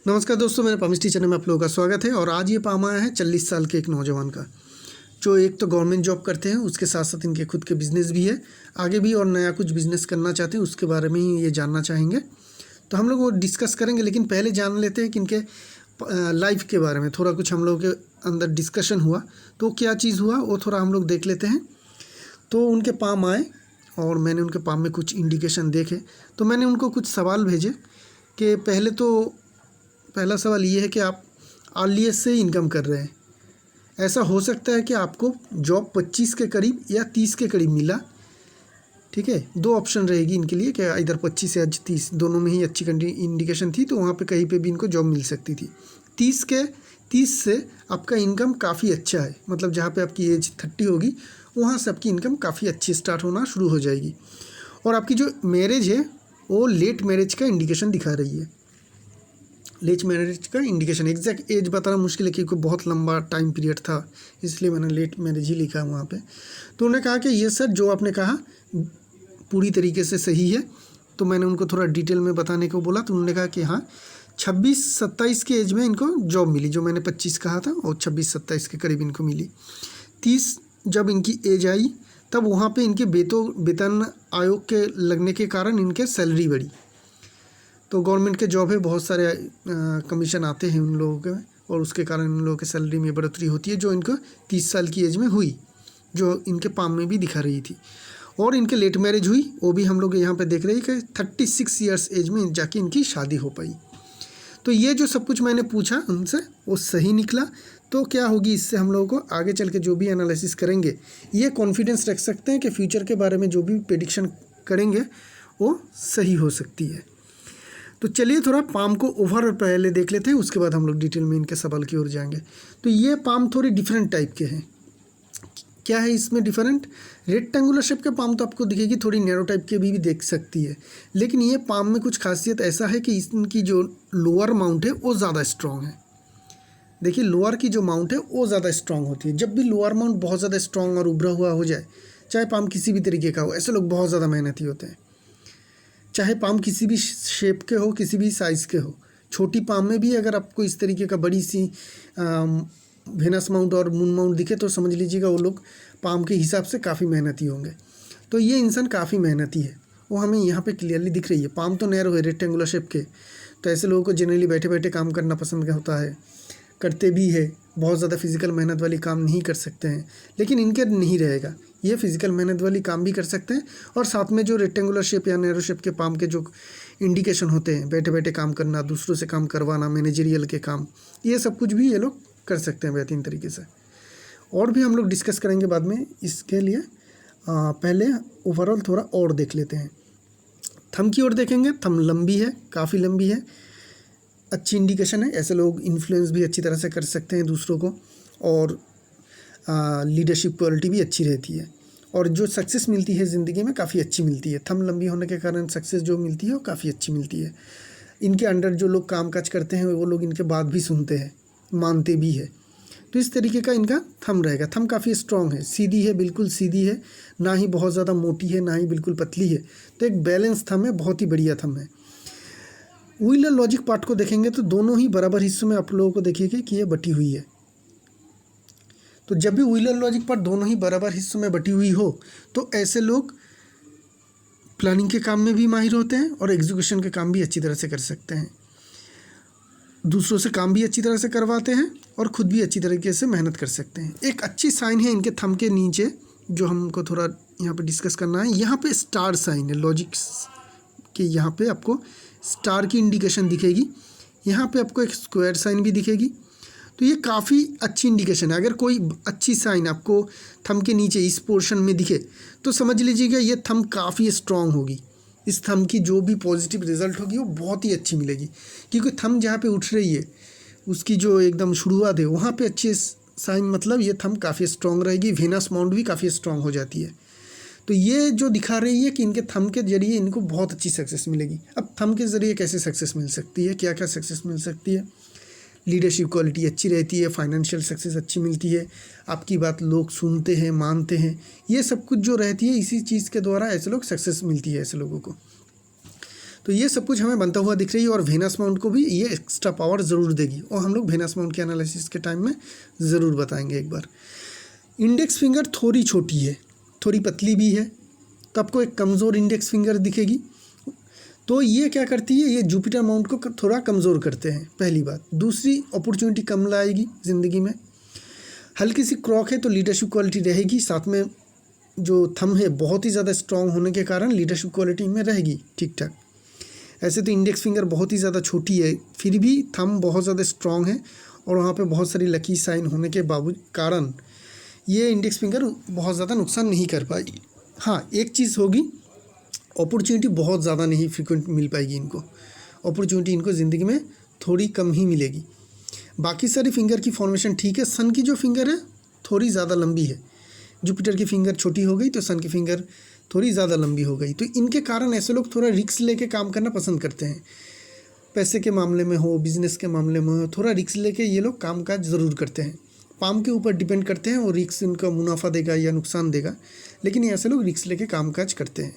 नमस्कार दोस्तों, मेरे पमिस्ट्री चैनल में आप लोगों का स्वागत है। और आज ये पाम आया है 40 साल के एक नौजवान का, जो एक तो गवर्नमेंट जॉब करते हैं, उसके साथ साथ इनके खुद के बिज़नेस भी है, आगे भी और नया कुछ बिज़नेस करना चाहते हैं, उसके बारे में ही ये जानना चाहेंगे। तो हम लोग वो डिस्कस करेंगे, लेकिन पहले जान लेते हैं कि इनके लाइफ के बारे में थोड़ा कुछ हम लोगों के अंदर डिस्कशन हुआ, तो क्या चीज़ हुआ वो थोड़ा हम लोग देख लेते हैं। तो उनके पाम आए और मैंने उनके पाम में कुछ इंडिकेशन देखे, तो मैंने उनको कुछ सवाल भेजे कि पहला सवाल ये है कि आप अर्लीस्ट से इनकम कर रहे हैं। ऐसा हो सकता है कि आपको जॉब 25 के करीब या 30 के करीब मिला, ठीक है। दो ऑप्शन रहेगी इनके लिए कि इधर 25 या 30, दोनों में ही अच्छी इंडिकेशन थी, तो वहाँ पे कहीं पे भी इनको जॉब मिल सकती थी। 30 से आपका इनकम काफ़ी अच्छा है, मतलब जहाँ पे आपकी एज 30 होगी वहाँ से आपकी इनकम काफ़ी अच्छी स्टार्ट होना शुरू हो जाएगी। और आपकी जो मैरिज है वो लेट मैरिज का इंडिकेशन दिखा रही है। लेट मैरिज का इंडिकेशन, एग्जैक्ट एज बताना मुश्किल है क्योंकि बहुत लंबा टाइम पीरियड था, इसलिए मैंने लेट मैरिज ही लिखा वहाँ पे। तो उन्होंने कहा कि ये सर जो आपने कहा पूरी तरीके से सही है। तो मैंने उनको थोड़ा डिटेल में बताने को बोला, तो उन्होंने कहा कि हाँ 26-27 के एज में इनको जॉब मिली, जो मैंने 25 कहा था, और 26-27 के करीब इनको मिली। 30 जब इनकी एज आई तब वहाँ पे इनके वेतन आयोग के लगने के कारण इनके सैलरी बढ़ी। तो गवर्नमेंट के जॉब है, बहुत सारे कमीशन आते हैं उन लोगों के, और उसके कारण उन लोगों के सैलरी में बढ़ोतरी होती है, जो इनको 30 साल की एज में हुई, जो इनके पाम में भी दिखा रही थी। और इनके लेट मैरिज हुई, वो भी हम लोग यहाँ पे देख रहे हैं कि 36 ईयर्स एज में जाके इनकी शादी हो पाई। तो ये जो सब कुछ मैंने पूछा उनसे वो सही निकला। तो क्या होगी इससे हम लोगों को आगे चल के जो भी एनालिसिस करेंगे, ये कॉन्फिडेंस रख सकते हैं कि फ्यूचर के बारे में जो भी प्रेडिक्शन करेंगे वो सही हो सकती है। तो चलिए थोड़ा पाम को ओवरऑल पहले देख लेते हैं, उसके बाद हम लोग डिटेल में इनके सवाल की ओर जाएंगे। तो ये पाम थोड़ी डिफरेंट टाइप के हैं। क्या है इसमें डिफरेंट? रेक्टेंगुलर शेप के पाम तो आपको दिखेगी, थोड़ी नैरो टाइप के भी देख सकती है, लेकिन ये पाम में कुछ खासियत ऐसा है कि इनकी जो लोअर माउंट है वो ज़्यादा स्ट्रॉन्ग है। देखिए लोअर की जो माउंट है वो ज़्यादा स्ट्रॉन्ग होती है। जब भी लोअर माउंट बहुत ज़्यादा स्ट्रॉन्ग और उभरा हुआ हो जाए, चाहे पाम किसी भी तरीके का हो, ऐसे लोग बहुत ज़्यादा मेहनती होते हैं। चाहे पाम किसी भी शेप के हो, किसी भी साइज़ के हो, छोटी पाम में भी अगर आपको इस तरीके का बड़ी सी वेनस माउंट और मून माउंट दिखे तो समझ लीजिएगा वो लोग पाम के हिसाब से काफ़ी मेहनती होंगे। तो ये इंसान काफ़ी मेहनती है, वो हमें यहाँ पे क्लियरली दिख रही है। पाम तो नैरो है, रेक्टेंगुलर शेप के, तो ऐसे लोगों को जनरली बैठे बैठे काम करना पसंद होता है, करते भी है। बहुत ज़्यादा फिजिकल मेहनत वाली काम नहीं कर सकते हैं, लेकिन इनके नहीं रहेगा, ये फिजिकल मेहनत वाली काम भी कर सकते हैं। और साथ में जो रेक्टेंगुलर शेप या नैरो शेप के पाम के जो इंडिकेशन होते हैं, बैठे बैठे काम करना, दूसरों से काम करवाना, मैनेजरियल के काम, ये सब कुछ भी ये लोग कर सकते हैं बेहतरीन तरीके से। और भी हम लोग डिस्कस करेंगे बाद में, इसके लिए पहले ओवरऑल थोड़ा और देख लेते हैं। थंब की ओर देखेंगे, थंब लंबी है, काफ़ी लंबी है, अच्छी इंडिकेशन है। ऐसे लोग इन्फ्लुएंस भी अच्छी तरह से कर सकते हैं दूसरों को, और लीडरशिप क्वालिटी भी अच्छी रहती है, और जो सक्सेस मिलती है ज़िंदगी में काफ़ी अच्छी मिलती है। थंब लंबी होने के कारण सक्सेस जो मिलती है वो काफ़ी अच्छी मिलती है। इनके अंडर जो लोग काम काज करते हैं वो लोग इनके बात भी सुनते हैं, मानते भी है। तो इस तरीके का इनका थंब रहेगा। थंब काफ़ी स्ट्रॉन्ग है, सीधी है, बिल्कुल सीधी है, ना ही बहुत ज़्यादा मोटी है, ना ही बिल्कुल पतली है। तो एक बैलेंस थंब है, बहुत ही बढ़िया थंब है। व्हीलर लॉजिक पार्ट को देखेंगे तो दोनों ही बराबर हिस्सों में आप लोगों को देखिएगा कि ये बटी हुई है। तो जब भी व्हीलर लॉजिक पार्ट दोनों ही बराबर हिस्सों में बटी हुई हो, तो ऐसे लोग प्लानिंग के काम में भी माहिर होते हैं और एग्जीक्यूशन के काम भी अच्छी तरह से कर सकते हैं। दूसरों से काम भी अच्छी तरह से करवाते हैं और ख़ुद भी अच्छी तरीके से मेहनत कर सकते हैं। एक अच्छी साइन है इनके थंब के नीचे, जो हमको थोड़ा यहाँ पे डिस्कस करना है। यहाँ पे स्टार साइन है, लॉजिक्स के यहाँ पे आपको स्टार की इंडिकेशन दिखेगी, यहाँ पे आपको एक स्क्वायर साइन भी दिखेगी। तो ये काफ़ी अच्छी इंडिकेशन है। अगर कोई अच्छी साइन आपको थंब के नीचे इस पोर्शन में दिखे तो समझ लीजिएगा ये थंब काफ़ी स्ट्रॉन्ग होगी। इस थंब की जो भी पॉजिटिव रिजल्ट होगी वो बहुत ही अच्छी मिलेगी, क्योंकि थंब जहाँ पे उठ रही है उसकी जो एकदम शुरुआत है वहाँ पे अच्छी साइन, मतलब ये थंब काफ़ी स्ट्रॉन्ग रहेगी। वेनस माउंट भी काफ़ी स्ट्रॉन्ग हो जाती है। तो ये जो दिखा रही है कि इनके थंब के जरिए इनको बहुत अच्छी सक्सेस मिलेगी। अब थंब के ज़रिए कैसे सक्सेस मिल सकती है, क्या क्या सक्सेस मिल सकती है? लीडरशिप क्वालिटी अच्छी रहती है, फाइनेंशियल सक्सेस अच्छी मिलती है, आपकी बात लोग सुनते हैं, मानते हैं, ये सब कुछ जो रहती है इसी चीज़ के द्वारा ऐसे लोग सक्सेस मिलती है ऐसे लोगों को। तो ये सब कुछ हमें बनता हुआ दिख रही है और वेनस माउंट को भी ये एक्स्ट्रा पावर ज़रूर देगी और हम लोग वेनस माउंट के एनालिसिस के टाइम में ज़रूर बताएंगे एक बार। इंडेक्स फिंगर थोड़ी छोटी है, थोड़ी पतली भी है, तो आपको एक कमज़ोर इंडेक्स फिंगर दिखेगी। तो ये क्या करती है, ये जुपिटर माउंट को थोड़ा कमज़ोर करते हैं, पहली बात। दूसरी, अपॉर्चुनिटी कम लाएगी ज़िंदगी में। हल्की सी क्रॉक है तो लीडरशिप क्वालिटी रहेगी, साथ में जो थंब है बहुत ही ज़्यादा स्ट्रॉन्ग होने के कारण लीडरशिप क्वालिटी में रहेगी ठीक ठाक। ऐसे तो इंडेक्स फिंगर बहुत ही ज़्यादा छोटी है, फिर भी थंब बहुत ज़्यादा स्ट्रॉन्ग है और वहाँ पे बहुत सारी लकी साइन होने के कारण ये इंडेक्स फिंगर बहुत ज़्यादा नुकसान नहीं कर पाएगी। हाँ, एक चीज़ होगी, अपॉर्चुनिटी बहुत ज़्यादा नहीं फ्रीक्वेंट मिल पाएगी इनको, अपॉर्चुनिटी इनको ज़िंदगी में थोड़ी कम ही मिलेगी। बाकी सारी फिंगर की फॉर्मेशन ठीक है। सन की जो फिंगर है थोड़ी ज़्यादा लंबी है, जुपिटर की फिंगर छोटी हो गई तो सन की फिंगर थोड़ी ज़्यादा लंबी हो गई। तो इनके कारण ऐसे लोग थोड़ा रिस्क लेके काम करना पसंद करते हैं। पैसे के मामले में हो, बिजनेस के मामले में हो, थोड़ा रिस्क लेके ये लोग काम काज ज़रूर करते हैं। पाम के ऊपर डिपेंड करते हैं और रिस्क उनका मुनाफा देगा या नुकसान देगा, लेकिन ऐसे लोग रिस्क लेके काम काज करते हैं।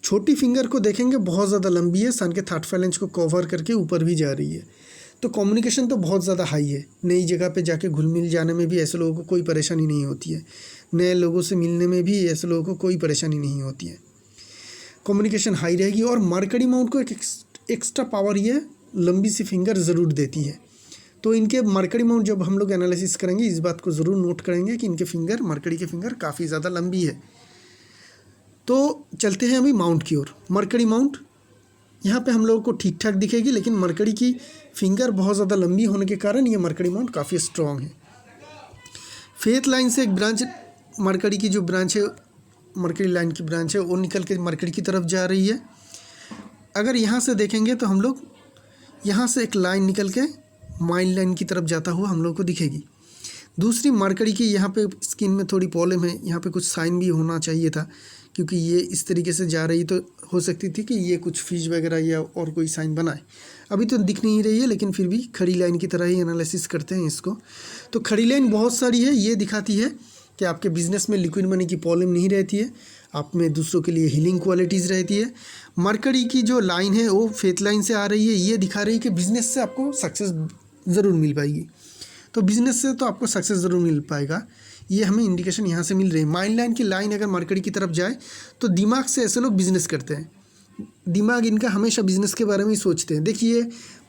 छोटी फिंगर को देखेंगे बहुत ज़्यादा लंबी है, सन के थर्ड फाइलेंस को कवर करके ऊपर भी जा रही है। तो कम्युनिकेशन तो बहुत ज़्यादा हाई है। नई जगह पे जाके घुल मिल जाने में भी ऐसे लोगों को कोई परेशानी नहीं होती है, नए लोगों से मिलने में भी ऐसे लोगों को कोई परेशानी नहीं होती है। कम्युनिकेशन हाई रहेगी और मरकरी माउंट को एक एक्स्ट्रा पावर ये लंबी सी फिंगर ज़रूर देती है। तो इनके मरकरी माउंट जब हम लोग एनालिसिस करेंगे इस बात को ज़रूर नोट करेंगे कि इनके फिंगर, मरकरी के फिंगर काफ़ी ज़्यादा लंबी है। तो चलते हैं अभी माउंट की ओर। मरकरी माउंट यहाँ पे हम लोगों को ठीक ठाक दिखेगी, लेकिन मरकरी की फिंगर बहुत ज़्यादा लंबी होने के कारण ये मरकरी माउंट काफ़ी स्ट्रॉन्ग है। फेथ लाइन से एक ब्रांच, मरकरी की जो ब्रांच है, मरकरी लाइन की ब्रांच है, वो निकल के मरकरी की तरफ जा रही है। अगर यहाँ से देखेंगे तो हम लोग यहाँ से एक लाइन निकल के माइल लाइन की तरफ जाता हुआ हम लोग को दिखेगी। दूसरी, मरकरी की यहाँ पे स्किन में थोड़ी प्रॉब्लम है, यहाँ पे कुछ साइन भी होना चाहिए था, क्योंकि ये इस तरीके से जा रही तो हो सकती थी कि ये कुछ फिश वगैरह या और कोई साइन बनाए। अभी तो दिख नहीं रही है, लेकिन फिर भी खड़ी लाइन की तरह ही एनालिसिस करते हैं इसको। तो खड़ी लाइन बहुत सारी है, ये दिखाती है कि आपके बिजनेस में लिक्विड मनी की प्रॉब्लम नहीं रहती है, आप में दूसरों के लिए हीलिंग क्वालिटीज़ रहती है। मरकरी की जो लाइन है वो फेथ लाइन से आ रही है, ये दिखा रही है कि बिज़नेस से आपको सक्सेस ज़रूर मिल पाएगी। तो बिज़नेस से तो आपको सक्सेस ज़रूर मिल पाएगा, ये हमें इंडिकेशन यहाँ से मिल रही है। माइंड लाइन की लाइन अगर मरकरी की तरफ जाए तो दिमाग से ऐसे लोग बिज़नेस करते हैं, दिमाग इनका हमेशा बिज़नेस के बारे में ही सोचते हैं। देखिए,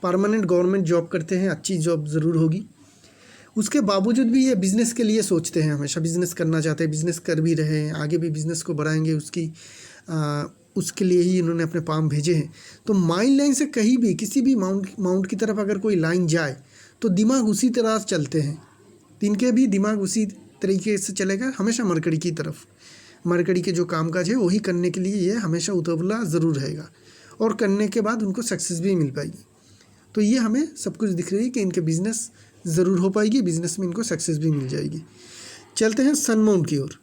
परमानेंट गवर्नमेंट जॉब करते हैं, अच्छी जॉब ज़रूर होगी, उसके बावजूद भी ये बिज़नेस के लिए सोचते हैं, हमेशा बिज़नेस करना चाहते हैं, बिज़नेस कर भी रहे हैं, आगे भी बिज़नेस को बढ़ाएंगे, उसके लिए ही इन्होंने अपने पाम भेजे हैं। तो माइंड लाइन से कहीं भी किसी भी माउंट की तरफ अगर कोई लाइन जाए तो दिमाग उसी तरह चलते हैं, तो इनके भी दिमाग उसी तरीके से चलेगा हमेशा मरकरी की तरफ। मरकरी के जो कामकाज है वही करने के लिए ये हमेशा उतावला ज़रूर रहेगा और करने के बाद उनको सक्सेस भी मिल पाएगी। तो ये हमें सब कुछ दिख रही है कि इनके बिज़नेस ज़रूर हो पाएगी, बिज़नेस में इनको सक्सेस भी मिल जाएगी। चलते हैं सन माउंट की ओर।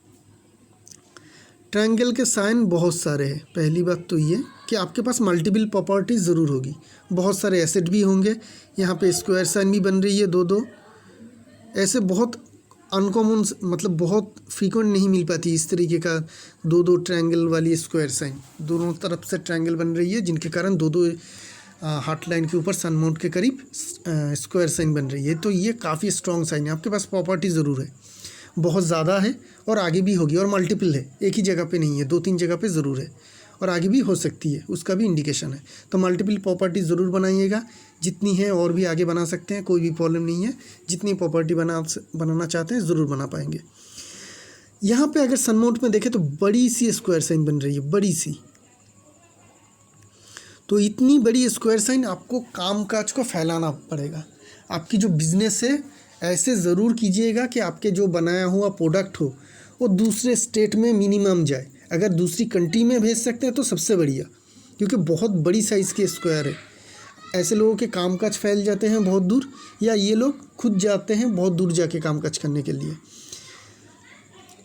ट्रायंगल के साइन बहुत सारे हैं। पहली बात तो ये कि आपके पास मल्टीपल प्रॉपर्टीज़ ज़रूर होगी, बहुत सारे एसेट भी होंगे। यहाँ पे स्क्वायर साइन भी बन रही है, दो ऐसे बहुत अनकॉमन, मतलब बहुत फ्रीक्वेंट नहीं मिल पाती इस तरीके का दो ट्रायंगल वाली स्क्वायर साइन। दोनों तरफ से ट्रायंगल बन रही है जिनके कारण दो हार्ट लाइन के ऊपर सन माउंट के करीब स्क्वायर साइन बन रही है। तो ये काफ़ी स्ट्रॉन्ग साइन है, आपके पास प्रॉपर्टी ज़रूर है, बहुत ज़्यादा है और आगे भी होगी, और मल्टीपल है, एक ही जगह पे नहीं है, 2-3 जगह पे ज़रूर है और आगे भी हो सकती है, उसका भी इंडिकेशन है। तो मल्टीपल प्रॉपर्टी ज़रूर बनाइएगा, जितनी है और भी आगे बना सकते हैं, कोई भी प्रॉब्लम नहीं है। जितनी प्रॉपर्टी बनाना चाहते हैं ज़रूर बना पाएंगे। यहाँ पे अगर सन माउंट में देखें तो बड़ी सी स्क्वायर साइन बन रही है, बड़ी सी। तो इतनी बड़ी स्क्वायर साइन आपको कामकाज को फैलाना पड़ेगा। आपकी जो बिज़नेस है ऐसे ज़रूर कीजिएगा कि आपके जो बनाया हुआ प्रोडक्ट हो वो दूसरे स्टेट में मिनिमम जाए। अगर दूसरी कंट्री में भेज सकते हैं तो सबसे बढ़िया, क्योंकि बहुत बड़ी साइज़ की स्क्वायर है। ऐसे लोगों के कामकाज फैल जाते हैं बहुत दूर, या ये लोग खुद जाते हैं बहुत दूर जाके कामकाज करने के लिए।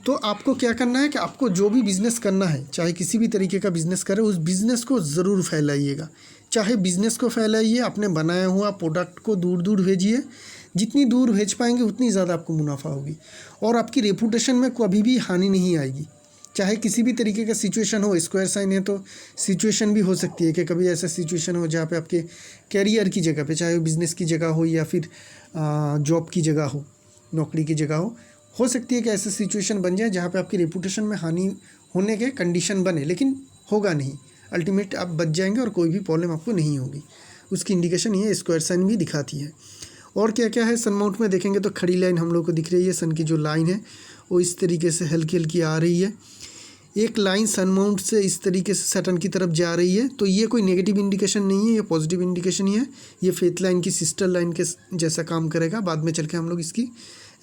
तो आपको क्या करना है कि आपको जो भी बिज़नेस करना है, चाहे किसी भी तरीके का बिज़नेस करें, उस बिज़नेस को ज़रूर फैलाइएगा। चाहे बिज़नेस को फैलाइए, अपने बनाया हुआ प्रोडक्ट को दूर दूर भेजिए। जितनी दूर भेज पाएंगे उतनी ज़्यादा आपको मुनाफा होगी और आपकी रेपुटेशन में कभी भी हानि नहीं आएगी। चाहे किसी भी तरीके का सिचुएशन हो, स्क्वायर साइन है तो सिचुएशन भी हो सकती है कि कभी ऐसा सिचुएशन हो जहाँ पे आपके कैरियर की जगह पे, चाहे वो बिज़नेस की जगह हो या फिर जॉब की जगह नौकरी की जगह हो सकती है कि ऐसा सिचुएशन बन जाए जहाँ पे आपकी रेपुटेशन में हानि होने के कंडीशन बने, लेकिन होगा नहीं। अल्टीमेट आप बच जाएंगे और कोई भी प्रॉब्लम आपको नहीं होगी। उसकी इंडिकेशन ये स्क्वायर साइन भी दिखाती है। और क्या क्या है सन माउंट में देखेंगे तो खड़ी लाइन हम लोग को दिख रही है। सन की जो लाइन है वो इस तरीके से हल्की हल्की आ रही है। एक लाइन सन माउंट से इस तरीके से सैटर्न की तरफ जा रही है, तो ये कोई नेगेटिव इंडिकेशन नहीं है, ये पॉजिटिव इंडिकेशन ही है। ये फेथ लाइन की सिस्टर लाइन के जैसा काम करेगा। बाद में चल के हम लोग इसकी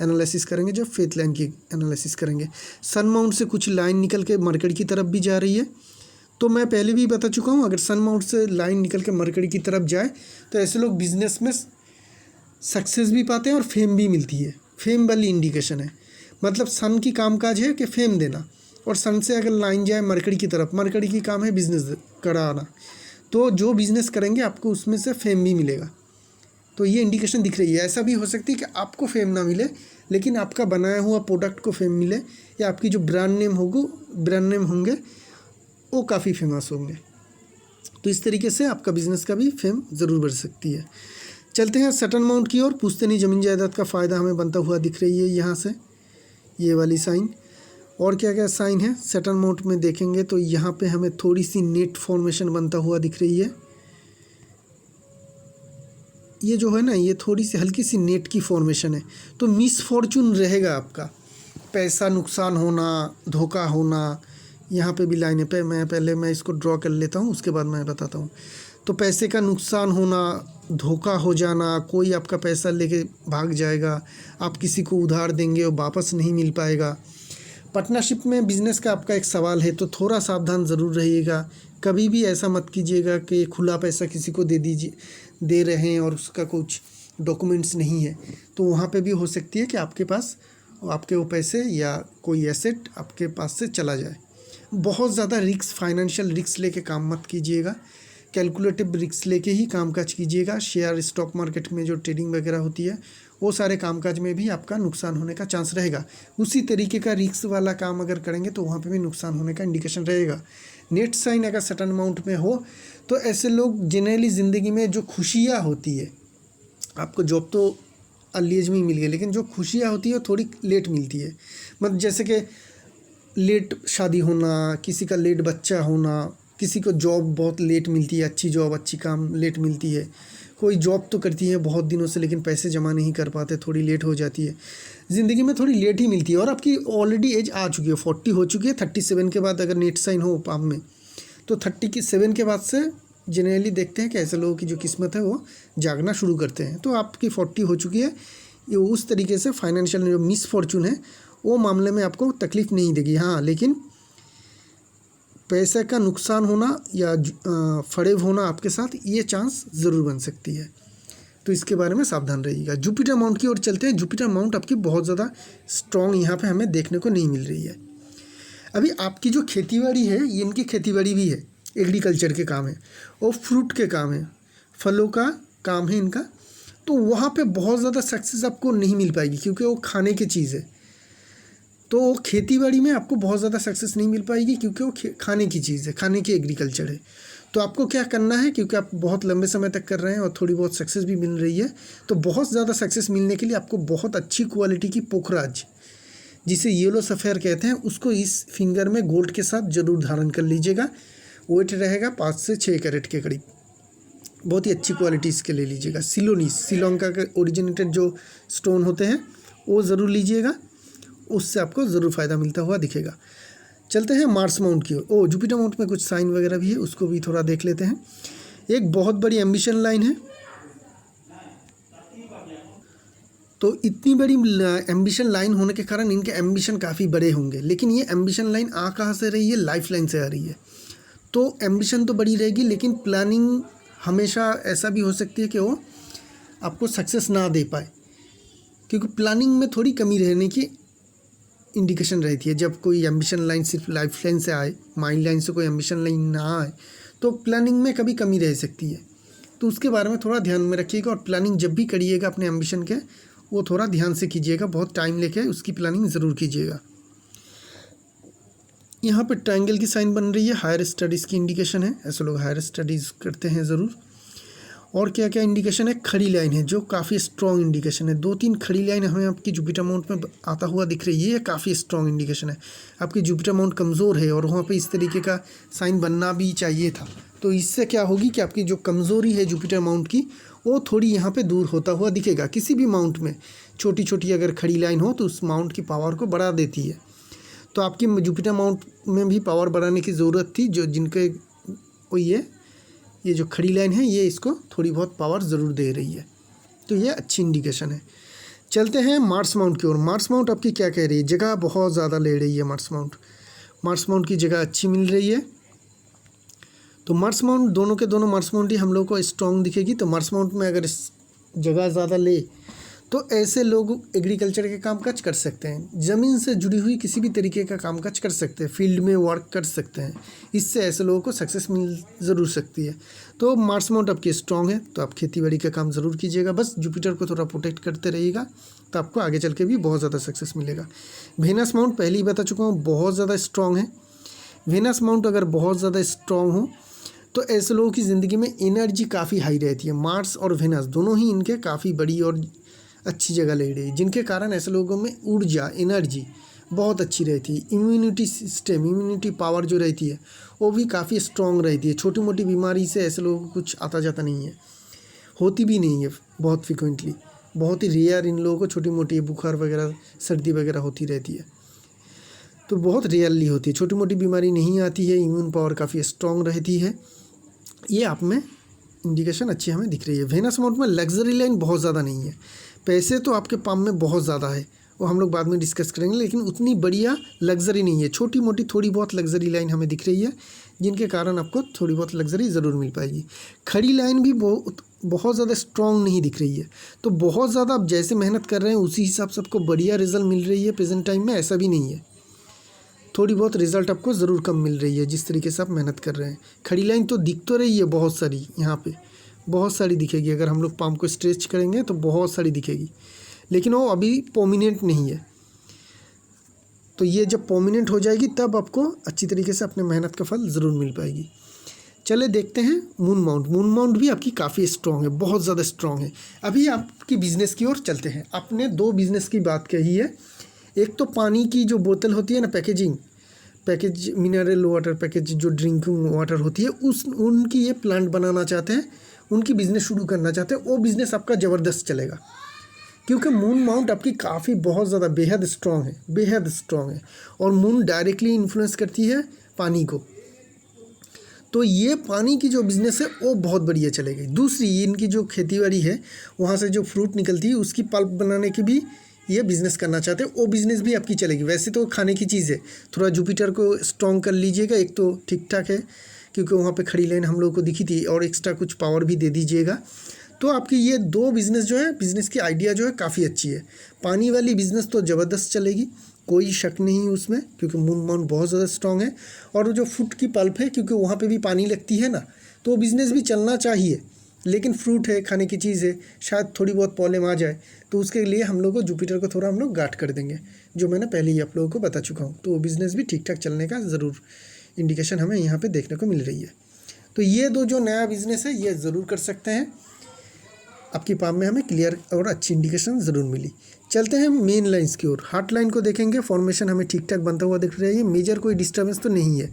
एनालिसिस करेंगे जब फेथ लाइन की एनालिसिस करेंगे। सन माउंट से कुछ लाइन निकल के मरकरी की तरफ भी जा रही है। तो मैं पहले भी बता चुका हूँ, अगर सन माउंट से लाइन निकल के मरकरी की तरफ जाए तो ऐसे लोग बिजनेस में सक्सेस भी पाते हैं और फेम भी मिलती है। फेम वाली इंडिकेशन है, मतलब सन की कामकाज है कि फेम देना, और सन से अगर लाइन जाए मरकरी की तरफ, मरकरी की काम है बिजनेस कराना, तो जो बिज़नेस करेंगे आपको उसमें से फेम भी मिलेगा। तो ये इंडिकेशन दिख रही है। ऐसा भी हो सकती है कि आपको फेम ना मिले लेकिन आपका बनाया हुआ प्रोडक्ट को फेम मिले, या आपकी जो ब्रांड नेम होंगे वो काफ़ी फेमस होंगे। तो इस तरीके से आपका बिज़नेस का भी फेम ज़रूर बढ़ सकती है। चलते हैं सैटर्न माउंट की ओर। पुश्तैनी ज़मीन जायदाद का फ़ायदा हमें बनता हुआ दिख रही है यहाँ से, ये वाली साइन। और क्या क्या साइन है सैटर्न माउंट में देखेंगे तो यहाँ पे हमें थोड़ी सी नेट फॉर्मेशन बनता हुआ दिख रही है। ये जो है ना, ये थोड़ी सी हल्की सी नेट की फॉर्मेशन है। तो मिस फॉर्चून रहेगा आपका, पैसा नुकसान होना, धोखा होना। यहाँ पे भी लाइन है पे, मैं इसको ड्रॉ कर लेता हूँ, उसके बाद मैं बताता हूँ। तो पैसे का नुकसान होना, धोखा हो जाना, कोई आपका पैसा लेके भाग जाएगा, आप किसी को उधार देंगे और वापस नहीं मिल पाएगा। पार्टनरशिप में बिज़नेस का आपका एक सवाल है तो थोड़ा सावधान ज़रूर रहिएगा। कभी भी ऐसा मत कीजिएगा कि खुला पैसा किसी को दे रहे हैं और उसका कुछ डॉक्यूमेंट्स नहीं है, तो वहाँ पे भी हो सकती है कि आपके पास आपके वो पैसे या कोई एसेट आपके पास से चला जाए। बहुत ज़्यादा रिस्क, फाइनेंशियल रिस्क लेके काम मत कीजिएगा, कैलकुलेटिव रिस्क लेके ही कामकाज कीजिएगा। शेयर स्टॉक मार्केट में जो ट्रेडिंग वगैरह होती है वो सारे कामकाज में भी आपका नुकसान होने का चांस रहेगा। उसी तरीके का रिस्क वाला काम अगर करेंगे तो वहाँ पे भी नुकसान होने का इंडिकेशन रहेगा। नेट साइन अगर सैटर्न माउंट में हो तो ऐसे लोग जनरली ज़िंदगी में जो खुशियाँ होती है, आपको जॉब तो अर्ली एज में ही मिल गई, लेकिन जो खुशियाँ होती है थोड़ी लेट मिलती है। मतलब जैसे कि लेट शादी होना, किसी का लेट बच्चा होना, किसी को जॉब बहुत लेट मिलती है, अच्छी जॉब अच्छी काम लेट मिलती है। कोई जॉब तो करती है बहुत दिनों से लेकिन पैसे जमा नहीं कर पाते, थोड़ी लेट हो जाती है। ज़िंदगी में थोड़ी लेट ही मिलती है। और आपकी ऑलरेडी एज आ चुकी है, 40 हो चुकी है। 37 के बाद अगर नेट साइन हो पाम में तो 37 के बाद से जनरली देखते हैं कि ऐसे लोगों की जो किस्मत है वो जागना शुरू करते हैं। तो आपकी 40 हो चुकी है, ये उस तरीके से फाइनेंशियल जो मिस फॉर्चून है वो मामले में आपको तकलीफ़ नहीं देगी। हाँ, लेकिन पैसे का नुकसान होना या फरेब होना आपके साथ, ये चांस ज़रूर बन सकती है, तो इसके बारे में सावधान रहिएगा। जुपिटर माउंट की ओर चलते हैं। जुपिटर माउंट आपकी बहुत ज़्यादा स्ट्रॉन्ग यहाँ पे हमें देखने को नहीं मिल रही है। अभी आपकी जो खेतीबाड़ी है, ये इनकी खेतीबाड़ी भी है, एग्रीकल्चर के काम है और फ्रूट के काम है, फलों का काम है इनका। तो वहाँ पे बहुत ज़्यादा सक्सेस आपको नहीं मिल पाएगी क्योंकि वो खाने की चीज़ है। तो खेतीबाड़ी में आपको बहुत ज़्यादा सक्सेस नहीं मिल पाएगी क्योंकि वो खाने की चीज़ है, खाने की एग्रीकल्चर है। तो आपको क्या करना है, क्योंकि आप बहुत लंबे समय तक कर रहे हैं और थोड़ी बहुत सक्सेस भी मिल रही है, तो बहुत ज़्यादा सक्सेस मिलने के लिए आपको बहुत अच्छी क्वालिटी की पोखराज, जिसे येलो सफ़ेयर कहते हैं, उसको इस फिंगर में गोल्ड के साथ ज़रूर धारण कर लीजिएगा। वेट रहेगा 5 से 6 कैरेट के करीब। बहुत ही अच्छी क्वालिटी इसके ले लीजिएगा। सिलोनीस, श्रीलंका के ओरिजिनेटेड जो स्टोन होते हैं वो ज़रूर लीजिएगा, उससे आपको ज़रूर फ़ायदा मिलता हुआ दिखेगा। चलते हैं मार्स माउंट की ओर। जुपिटर माउंट में कुछ साइन वगैरह भी है, उसको भी थोड़ा देख लेते हैं। एक बहुत बड़ी एम्बिशन लाइन है, तो इतनी बड़ी एम्बिशन लाइन होने के कारण इनके एम्बिशन काफ़ी बड़े होंगे, लेकिन ये एम्बिशन लाइन आ कहाँ से रही है, लाइफ लाइन से आ रही है। तो एम्बिशन तो बड़ी रहेगी लेकिन प्लानिंग हमेशा ऐसा भी हो सकती है कि वो आपको सक्सेस ना दे पाए, क्योंकि प्लानिंग में थोड़ी कमी रहने की इंडिकेशन रहती है। जब कोई एम्बिशन लाइन सिर्फ लाइफ लाइन से आए, माइंड लाइन से कोई एम्बिशन लाइन ना आए, तो प्लानिंग में कभी कमी रह सकती है। तो उसके बारे में थोड़ा ध्यान में रखिएगा और प्लानिंग जब भी करिएगा अपने एम्बिशन के, वो थोड़ा ध्यान से कीजिएगा, बहुत टाइम लेके उसकी प्लानिंग ज़रूर कीजिएगा। यहाँ पे ट्रायंगल की साइन बन रही है, हायर स्टडीज़ की इंडिकेशन है, ऐसे लोग हायर स्टडीज़ करते हैं ज़रूर। और क्या क्या इंडिकेशन है, खड़ी लाइन है जो काफ़ी स्ट्रॉन्ग इंडिकेशन है, 2-3 खड़ी लाइन हमें आपकी जुपिटर माउंट में आता हुआ दिख रही है, ये काफ़ी स्ट्रॉन्ग इंडिकेशन है। आपकी जुपिटर माउंट कमज़ोर है और वहाँ पे इस तरीके का साइन बनना भी चाहिए था, तो इससे क्या होगी कि आपकी जो कमज़ोरी है जुपिटर माउंट की वो थोड़ी यहाँ पे दूर होता हुआ दिखेगा। किसी भी माउंट में छोटी छोटी अगर खड़ी लाइन हो तो उस माउंट की पावर को बढ़ा देती है, तो आपकी जुपिटर माउंट में भी पावर बढ़ाने की ज़रूरत थी, जो जिनके वो ये जो खड़ी लाइन है ये इसको थोड़ी बहुत पावर ज़रूर दे रही है, तो ये अच्छी इंडिकेशन है। चलते हैं मार्स माउंट की ओर। मार्स माउंट आपकी क्या कह रही है, जगह बहुत ज़्यादा ले रही है मार्स माउंट की जगह अच्छी मिल रही है, तो मार्स माउंट दोनों के दोनों मार्स माउंट ही हम लोग को स्ट्रॉन्ग दिखेगी। तो मार्स माउंट में अगर जगह ज़्यादा ले तो ऐसे लोग एग्रीकल्चर के काम काज कर सकते हैं, ज़मीन से जुड़ी हुई किसी भी तरीके का काम काज कर सकते हैं, फील्ड में वर्क कर सकते हैं, इससे ऐसे लोगों को सक्सेस मिल ज़रूर सकती है। तो मार्स माउंट आपकी स्ट्रॉन्ग है, तो आप खेती बाड़ी का काम ज़रूर कीजिएगा, बस जुपिटर को थोड़ा प्रोटेक्ट करते रहिएगा, तो आपको आगे चल के भी बहुत ज़्यादा सक्सेस मिलेगा। वेनस माउंट पहले ही बता चुका हूँ बहुत ज़्यादा स्ट्रॉन्ग है। वेनस माउंट अगर बहुत ज़्यादा स्ट्रॉन्ग हो तो ऐसे लोगों की ज़िंदगी में एनर्जी काफ़ी हाई रहती है। मार्स और वेनस दोनों ही इनके काफ़ी बड़ी और अच्छी जगह ले रही है, जिनके कारण ऐसे लोगों में ऊर्जा एनर्जी बहुत अच्छी रहती है। इम्यूनिटी सिस्टम, इम्यूनिटी पावर जो रहती है वो भी काफ़ी स्ट्रॉन्ग रहती है। छोटी मोटी बीमारी से ऐसे लोगों को कुछ आता जाता नहीं है, होती भी नहीं है, बहुत फ्रिक्वेंटली, बहुत ही रेयर इन लोगों को छोटी मोटी बुखार वगैरह सर्दी वगैरह होती रहती है, तो बहुत रेयरली होती है, छोटी मोटी बीमारी नहीं आती है, इम्यून पावर काफ़ी स्ट्रॉन्ग रहती है। ये आप में इंडिकेशन अच्छी हमें दिख रही है। वेनस माउंट में लग्जरी लाइन बहुत ज़्यादा नहीं है, पैसे तो आपके पाम में बहुत ज़्यादा है, वो हम लोग बाद में डिस्कस करेंगे, लेकिन उतनी बढ़िया लग्जरी नहीं है। छोटी मोटी थोड़ी बहुत लग्जरी लाइन हमें दिख रही है, जिनके कारण आपको थोड़ी बहुत लग्जरी ज़रूर मिल पाएगी। खड़ी लाइन भी बहुत ज़्यादा स्ट्रॉन्ग नहीं दिख रही है, तो बहुत ज़्यादा आप जैसे मेहनत कर रहे हैं उसी हिसाब से आपको बढ़िया रिजल्ट मिल रही है प्रेजेंट टाइम में, ऐसा भी नहीं है। थोड़ी बहुत रिजल्ट आपको ज़रूर कम मिल रही है जिस तरीके से आप मेहनत कर रहे हैं। खड़ी लाइन तो दिख तो रही है बहुत सारी, यहाँ पे बहुत सारी दिखेगी, अगर हम लोग पाम को स्ट्रेच करेंगे तो बहुत सारी दिखेगी, लेकिन वो अभी प्रोमिनेंट नहीं है। तो ये जब प्रोमिनेंट हो जाएगी तब आपको अच्छी तरीके से अपने मेहनत का फल ज़रूर मिल पाएगी। चले देखते हैं मून माउंट। मून माउंट भी आपकी काफ़ी स्ट्रॉन्ग है, बहुत ज़्यादा स्ट्रॉन्ग है। अभी आपकी बिज़नेस की ओर चलते हैं। आपने 2 बिज़नेस की बात कही है, एक तो पानी की जो बोतल होती है ना, पैकेज मिनरल वाटर पैकेज जो ड्रिंकिंग वाटर होती है, उनकी ये प्लांट बनाना चाहते हैं, उनकी बिज़नेस शुरू करना चाहते हैं, वो बिज़नेस आपका ज़बरदस्त चलेगा, क्योंकि मून माउंट आपकी काफ़ी बहुत ज़्यादा बेहद स्ट्रॉन्ग है, और मून डायरेक्टली इन्फ्लुएंस करती है पानी को, तो ये पानी की जो बिज़नेस है वो बहुत बढ़िया चलेगी। दूसरी, इनकी जो खेतीबाड़ी है वहाँ से जो फ्रूट निकलती है उसकी पल्प बनाने की भी ये बिज़नेस करना चाहते हैं, वो बिज़नेस भी आपकी चलेगी। वैसे तो खाने की चीज़ है, थोड़ा जुपिटर को स्ट्रॉन्ग कर लीजिएगा, एक तो ठीक ठाक है क्योंकि वहाँ पे खड़ी लाइन हम लोगों को दिखी थी, और एक्स्ट्रा कुछ पावर भी दे दीजिएगा, तो आपकी ये 2 बिज़नेस जो है, बिज़नेस की आइडिया जो है काफ़ी अच्छी है। पानी वाली बिज़नेस तो ज़बरदस्त चलेगी, कोई शक नहीं उसमें, क्योंकि मून माउंट बहुत ज़्यादा स्ट्रॉन्ग है। और जो फ्रूट की पल्प है, क्योंकि वहाँ पे भी पानी लगती है ना, तो वो बिज़नेस भी चलना चाहिए, लेकिन फ्रूट है, खाने की चीज़ है, शायद थोड़ी बहुत प्रॉब्लम आ जाए, तो उसके लिए हम लोग को जुपिटर को थोड़ा हम लोग गार्ड कर देंगे, जो मैंने पहले ही आप लोगों को बता चुका हूँ। तो वो बिज़नेस भी ठीक ठाक चलने का ज़रूर इंडिकेशन हमें यहाँ पे देखने को मिल रही है। तो ये 2 जो नया बिज़नेस है ये ज़रूर कर सकते हैं, आपकी पाम में हमें क्लियर और अच्छी इंडिकेशन ज़रूर मिली। चलते हैं मेन लाइंस की ओर। हार्ट लाइन को देखेंगे, फॉर्मेशन हमें ठीक ठाक बनता हुआ दिख रही है, मेजर कोई डिस्टर्बेंस तो नहीं है।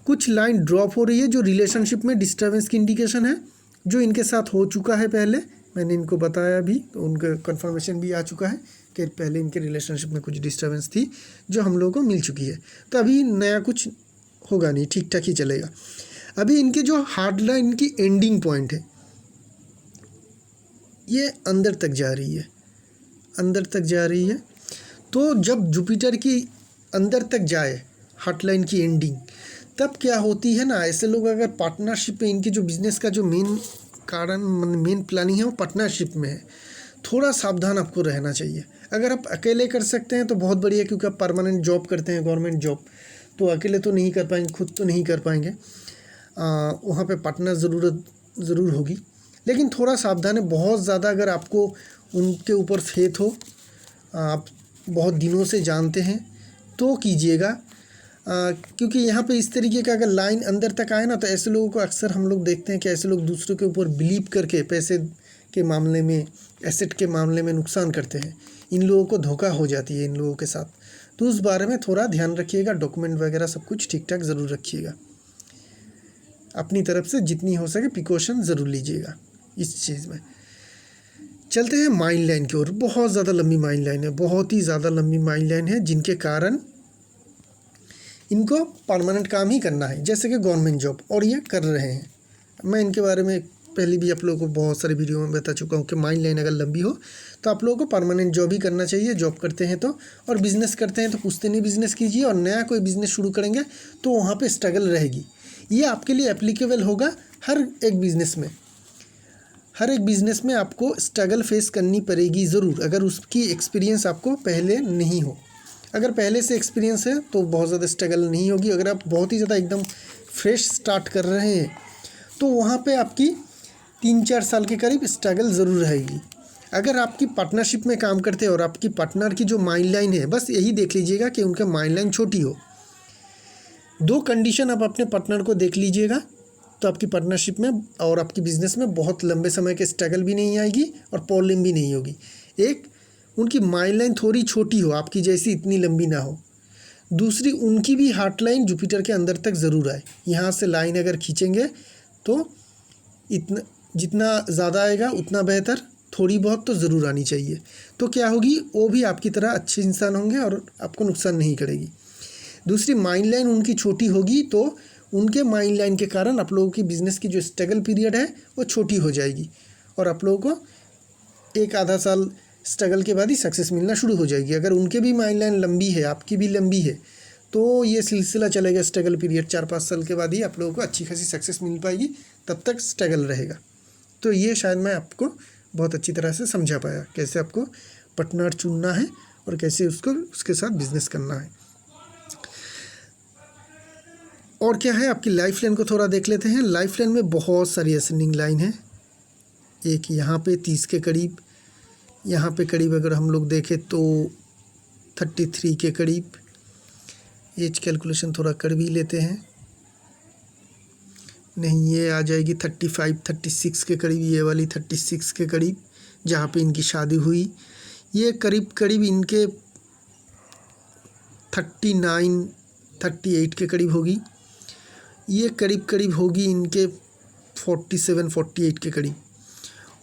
कुछ लाइन ड्रॉप हो रही है जो रिलेशनशिप में डिस्टर्बेंस की इंडिकेशन है, जो इनके साथ हो चुका है पहले, मैंने इनको बताया भी, तो उनका कन्फर्मेशन भी आ चुका है कि पहले इनके रिलेशनशिप में कुछ डिस्टर्बेंस थी जो हम लोगों को मिल चुकी है, तो अभी नया कुछ होगा नहीं, ठीक ठाक ही चलेगा। अभी इनके जो हार्ड लाइन की एंडिंग पॉइंट है ये अंदर तक जा रही है, तो जब जुपिटर की अंदर तक जाए हार्ट लाइन की एंडिंग, तब क्या होती है ना, ऐसे लोग अगर पार्टनरशिप में, इनके जो बिज़नेस का जो मेन प्लानिंग है वो पार्टनरशिप में है, थोड़ा सावधान आपको रहना चाहिए। अगर आप अकेले कर सकते हैं तो बहुत बढ़िया, क्योंकि आप परमानेंट जॉब करते हैं, गवर्नमेंट जॉब, तो अकेले तो नहीं कर पाएंगे, खुद तो नहीं कर पाएंगे, वहाँ पे पार्टनर ज़रूर होगी, लेकिन थोड़ा सावधान है। बहुत ज़्यादा अगर आपको उनके ऊपर फेथ हो, आप बहुत दिनों से जानते हैं, तो कीजिएगा। क्योंकि यहाँ पे इस तरीके का अगर लाइन अंदर तक आए ना, तो ऐसे लोगों को अक्सर हम लोग देखते हैं कि ऐसे लोग दूसरों के ऊपर बिलीव करके पैसे के मामले में, एसेट के मामले में नुकसान करते हैं। इन लोगों को धोखा हो जाती है इन लोगों के साथ, तो उस बारे में थोड़ा ध्यान रखिएगा। डॉक्यूमेंट वगैरह सब कुछ ठीक ठाक ज़रूर रखिएगा। अपनी तरफ से जितनी हो सके प्रिकॉशन ज़रूर लीजिएगा इस चीज़ में। चलते हैं माइन लाइन की ओर। बहुत ज़्यादा लंबी माइन लाइन है, बहुत ही ज़्यादा लंबी माइन लाइन है, जिनके कारण इनको परमानेंट काम ही करना है, जैसे कि गवर्नमेंट जॉब, और ये कर रहे हैं। मैं इनके बारे में पहले भी आप लोगों को बहुत सारे वीडियो में बता चुका हूँ कि माइन लाइन अगर लंबी हो तो आप लोगों को परमानेंट जॉब ही करना चाहिए। जॉब करते हैं तो, और बिज़नेस करते हैं तो पुश्तैनी बिज़नेस कीजिए, और नया कोई बिज़नेस शुरू करेंगे तो वहाँ पे स्ट्रगल रहेगी। ये आपके लिए एप्लीकेबल होगा हर एक बिज़नेस में। हर एक बिज़नेस में आपको स्ट्रगल फेस करनी पड़ेगी ज़रूर, अगर उसकी एक्सपीरियंस आपको पहले नहीं हो। अगर पहले से एक्सपीरियंस है तो बहुत ज़्यादा स्ट्रगल नहीं होगी। अगर आप बहुत ही ज़्यादा एकदम फ्रेश स्टार्ट कर रहे हैं तो वहाँ पे आपकी 3-4 साल के करीब स्ट्रगल ज़रूर रहेगी। अगर आपकी पार्टनरशिप में काम करते हैं और आपकी पार्टनर की जो माइन लाइन है, बस यही देख लीजिएगा कि उनका माइन लाइन छोटी हो। 2 कंडीशन आप अपने पार्टनर को देख लीजिएगा, तो आपकी पार्टनरशिप में और आपकी बिज़नेस में बहुत लंबे समय के स्ट्रगल भी नहीं आएगी और प्रॉब्लम भी नहीं होगी। एक, उनकी माइन लाइन थोड़ी छोटी हो, आपकी जैसी इतनी लंबी ना हो। दूसरी, उनकी भी हार्ट लाइन जुपिटर के अंदर तक ज़रूर आए। यहाँ से लाइन अगर खींचेंगे तो इतना, जितना ज़्यादा आएगा उतना बेहतर, थोड़ी बहुत तो ज़रूर आनी चाहिए। तो क्या होगी, वो भी आपकी तरह अच्छे इंसान होंगे और आपको नुकसान नहीं करेगी। दूसरी, माइन लाइन उनकी छोटी होगी तो उनके माइन लाइन के कारण आप लोगों की बिज़नेस की जो स्ट्रगल पीरियड है वो छोटी हो जाएगी, और आप लोगों को 1-आधा साल स्ट्रगल के बाद ही सक्सेस मिलना शुरू हो जाएगी। अगर उनके भी माइन लाइन लंबी है, आपकी भी लंबी है, तो ये सिलसिला चलेगा स्ट्रगल पीरियड। 4-5 साल के बाद ही आप लोगों को अच्छी खासी सक्सेस मिल पाएगी, तब तक स्ट्रगल रहेगा। तो ये शायद मैं आपको बहुत अच्छी तरह से समझा पाया, कैसे आपको पार्टनर चुनना है और कैसे उसको उसके साथ बिजनेस करना है। और क्या है, आपकी लाइफ लाइन को थोड़ा देख लेते हैं। लाइफ लाइन में बहुत सारी असेंडिंग लाइन है। एक यहाँ पे 30 के करीब, यहाँ पे करीब अगर हम लोग देखें तो 33 के करीब। एज कैलकुलेशन थोड़ा कर भी लेते हैं, नहीं ये आ जाएगी 35-36 के करीब, ये वाली 36 के करीब जहाँ पे इनकी शादी हुई। ये करीब करीब इनके 39-38 के करीब होगी। ये करीब करीब होगी इनके 47-48 के करीब।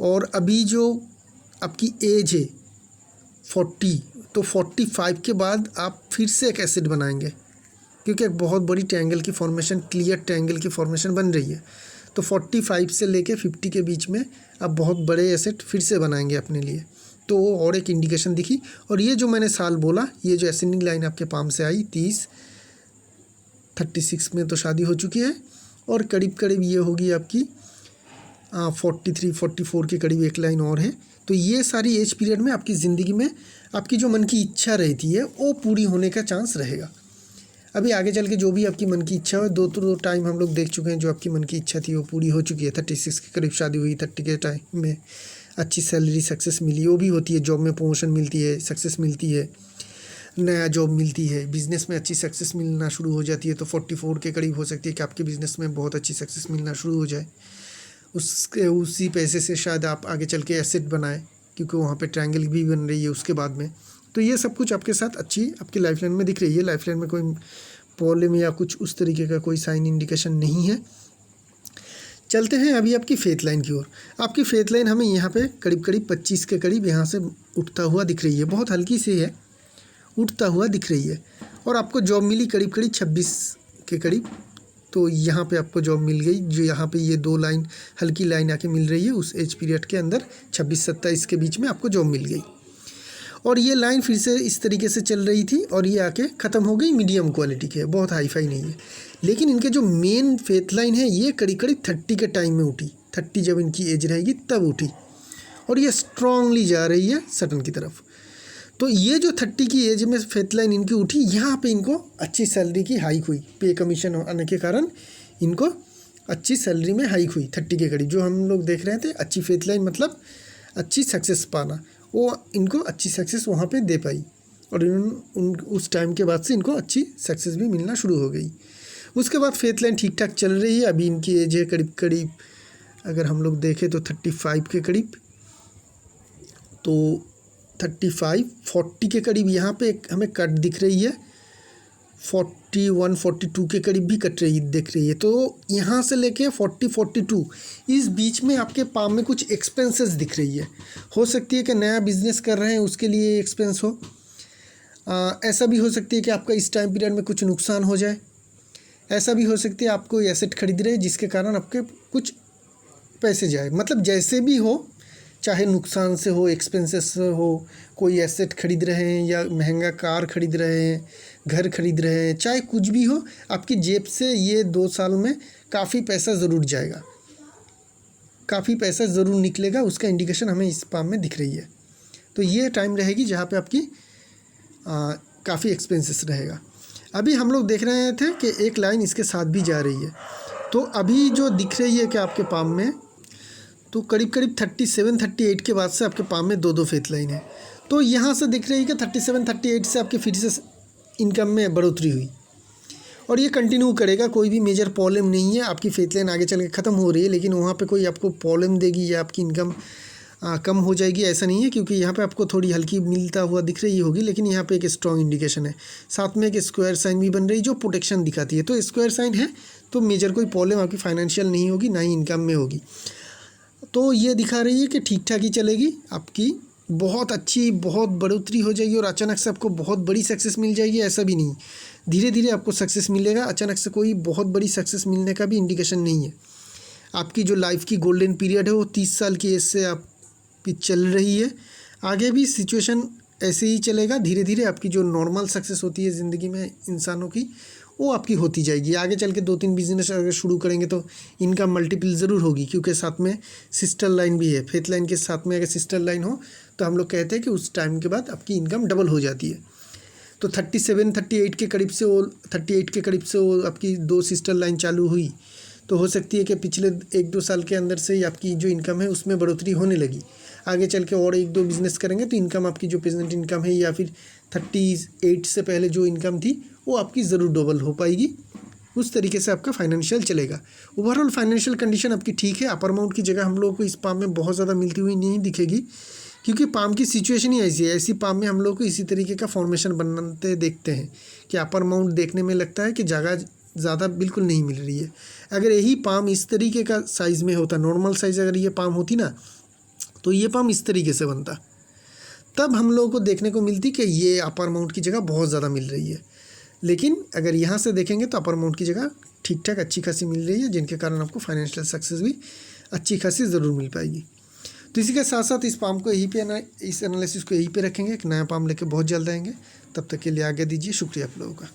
और अभी जो आपकी एज है 40, तो 45 के बाद आप फिर से एक एसिड बनाएंगे, क्योंकि एक बहुत बड़ी ट्रायंगल की फॉर्मेशन, क्लियर ट्रायंगल की फॉर्मेशन बन रही है। तो 45 से लेके 50 के बीच में आप बहुत बड़े एसेट फिर से बनाएंगे अपने लिए। तो वो और एक इंडिकेशन दिखी। और ये जो मैंने साल बोला, ये जो असेंडिंग लाइन आपके पाम से आई 30, 36 में तो शादी हो चुकी है, और करीब करीब ये होगी आपकी 43-44 के करीब एक लाइन और है। तो ये सारी एज पीरियड में आपकी ज़िंदगी में आपकी जो मन की इच्छा रहती है वो पूरी होने का चांस रहेगा। अभी आगे चल के जो भी आपकी मन की इच्छा हो, दो टाइम हम लोग देख चुके हैं जो आपकी मन की इच्छा थी वो पूरी हो चुकी है। 36 के करीब शादी हुई, 30 के टाइम में अच्छी सैलरी, सक्सेस मिली, वो भी होती है। जॉब में प्रमोशन मिलती है, सक्सेस मिलती है, नया जॉब मिलती है, बिज़नेस में अच्छी सक्सेस मिलना शुरू हो जाती है। तो 44 के करीब हो सकती है कि आपके बिज़नेस में बहुत अच्छी सक्सेस मिलना शुरू हो जाए। उसी पैसे से शायद आप आगे चल के एसेट बनाएं, क्योंकि वहाँ पे ट्रायंगल भी बन रही है उसके बाद में। तो ये सब कुछ आपके साथ अच्छी आपकी लाइफ लाइन में दिख रही है। लाइफ लाइन में कोई प्रॉब्लम या कुछ उस तरीके का कोई साइन इंडिकेशन नहीं है। चलते हैं अभी आपकी फेथ लाइन की ओर। आपकी फेथ लाइन हमें यहाँ पे करीब करीब 25 के करीब यहाँ से उठता हुआ दिख रही है, बहुत हल्की सी है, उठता हुआ दिख रही है। और आपको जॉब मिली करीब करीब 26 के करीब। तो यहाँ पे आपको जॉब मिल गई, जो यहाँ पे ये 2 लाइन हल्की लाइन आके मिल रही है, उस एज पीरियड के अंदर 26-27 के बीच में आपको जॉब मिल गई। और ये लाइन फिर से इस तरीके से चल रही थी और ये आके ख़त्म हो गई। मीडियम क्वालिटी की है, बहुत हाई फाई नहीं है। लेकिन इनके जो मेन फेथ लाइन है ये करीब करीब 30 के टाइम में उठी। 30 जब इनकी एज रहेगी तब उठी, और ये स्ट्रांगली जा रही है सटन की तरफ। तो ये जो 30 की एज में फेथ लाइन इनकी उठी, यहाँ पे इनको अच्छी सैलरी की हाइक हुई। पे कमीशन आने के कारण इनको अच्छी सैलरी में हाइक हुई 30 के करीब। जो हम लोग देख रहे थे अच्छी फेथ लाइन मतलब अच्छी सक्सेस पाना, वो इनको अच्छी सक्सेस वहाँ पे दे पाई। और उस टाइम के बाद से इनको अच्छी सक्सेस भी मिलना शुरू हो गई। उसके बाद फेथ लाइन ठीक ठाक चल रही है। अभी इनकी एज है करीब करीब अगर हम लोग देखें तो 35 के करीब, तो 35-40 के करीब यहाँ पे हमें कट दिख रही है। 41-42 के करीब भी कट रही दिख रही है। तो यहाँ से लेके 40-42 इस बीच में आपके पाम में कुछ एक्सपेंसेस दिख रही है। हो सकती है कि नया बिजनेस कर रहे हैं उसके लिए एक्सपेंस हो। ऐसा भी हो सकती है कि आपका इस टाइम पीरियड में कुछ नुकसान हो जाए। ऐसा भी हो सकती है आप कोई एसेट खरीद रहे हैं जिसके कारण आपके कुछ पैसे जाए। मतलब जैसे भी हो, चाहे नुकसान से हो, एक्सपेंसेस से हो, कोई एसेट खरीद रहे हैं या महंगा कार खरीद रहे हैं, घर खरीद रहे हैं, चाहे कुछ भी हो, आपकी जेब से ये 2 साल में काफ़ी पैसा ज़रूर जाएगा, काफ़ी पैसा ज़रूर निकलेगा। उसका इंडिकेशन हमें इस पाम में दिख रही है। तो ये टाइम रहेगी जहाँ पे आपकी काफ़ी एक्सपेंसेस रहेगा। अभी हम लोग देख रहे थे कि एक लाइन इसके साथ भी जा रही है। तो अभी जो दिख रही है कि आपके पाम में तो करीब करीब 37-38 के बाद से आपके पाम में 2-2 फेथ लाइन है। तो यहाँ से दिख रही है कि 37-38 से आपके फिर से इनकम में बढ़ोतरी हुई और ये कंटिन्यू करेगा। कोई भी मेजर प्रॉब्लम नहीं है। आपकी फेथ लाइन आगे चल के ख़त्म हो रही है, लेकिन वहाँ पे कोई आपको प्रॉब्लम देगी या आपकी इनकम कम हो जाएगी ऐसा नहीं है, क्योंकि यहाँ पे आपको थोड़ी हल्की मिलता हुआ दिख रही होगी, लेकिन यहाँ पे एक स्ट्रॉन्ग इंडिकेशन है। साथ में एक स्क्वायर साइन भी बन रही है जो प्रोटेक्शन दिखाती है। तो स्क्वायर साइन है तो मेजर कोई प्रॉब्लम आपकी फाइनेंशियल नहीं होगी, ना ही इनकम में होगी। तो ये दिखा रही है कि ठीक ठाक ही चलेगी, आपकी बहुत अच्छी बहुत बढ़ोतरी हो जाएगी और अचानक से आपको बहुत बड़ी सक्सेस मिल जाएगी ऐसा भी नहीं। धीरे धीरे आपको सक्सेस मिलेगा। अचानक से कोई बहुत बड़ी सक्सेस मिलने का भी इंडिकेशन नहीं है। आपकी जो लाइफ की गोल्डन पीरियड है वो 30 साल की एज से आप चल रही है। आगे भी सिचुएशन ऐसे ही चलेगा। धीरे धीरे आपकी जो नॉर्मल सक्सेस होती है ज़िंदगी में इंसानों की, वो आपकी होती जाएगी। आगे चल के 2-3 बिजनेस अगर शुरू करेंगे तो इनका मल्टीपल ज़रूर होगी, क्योंकि साथ में सिस्टर लाइन भी है। फेथ लाइन के साथ में अगर सिस्टर लाइन हो तो हम लोग कहते हैं कि उस टाइम के बाद आपकी इनकम डबल हो जाती है। तो 37-38 के करीब से वो 38 के करीब से वो आपकी 2 सिस्टर लाइन चालू हुई, तो हो सकती है कि पिछले 1-2 साल के अंदर से ही आपकी जो इनकम है उसमें बढ़ोतरी होने लगी। आगे चल के और 1-2 बिज़नेस करेंगे तो इनकम आपकी जो प्रेजेंट इनकम है या फिर 38 से पहले जो इनकम थी वो आपकी ज़रूर डबल हो पाएगी। उस तरीके से आपका फाइनेंशियल चलेगा। ओवरऑल फाइनेंशियल कंडीशन आपकी ठीक है। अपर अमाउंट की जगह हम लोगों को इस पाम में बहुत ज़्यादा मिलती हुई नहीं दिखेगी, क्योंकि पाम की सिचुएशन ही ऐसी है। ऐसी पाम में हम लोग को इसी तरीके का फॉर्मेशन बनते देखते हैं कि अपर अमाउंट देखने में लगता है कि जगह ज़्यादा बिल्कुल नहीं मिल रही है। अगर यही पाम इस तरीके का साइज़ में होता, नॉर्मल साइज़ अगर ये पाम होती ना, तो ये पाम इस तरीके से बनता, तब हम लोगों को देखने को मिलती कि ये अपर अमाउंट की जगह बहुत ज़्यादा मिल रही है। लेकिन अगर यहाँ से देखेंगे तो अपर अमाउंट की जगह ठीक ठाक अच्छी खासी मिल रही है, जिनके कारण आपको फाइनेंशियल सक्सेस भी अच्छी खासी ज़रूर मिल पाएगी। तो इसी के साथ साथ इस पाम को यहीं पे इस एनालिसिस को यहीं पे रखेंगे। एक नया पाम लेके बहुत जल्द आएंगे। तब तक के लिए आगे दीजिए। शुक्रिया आप लोगों का।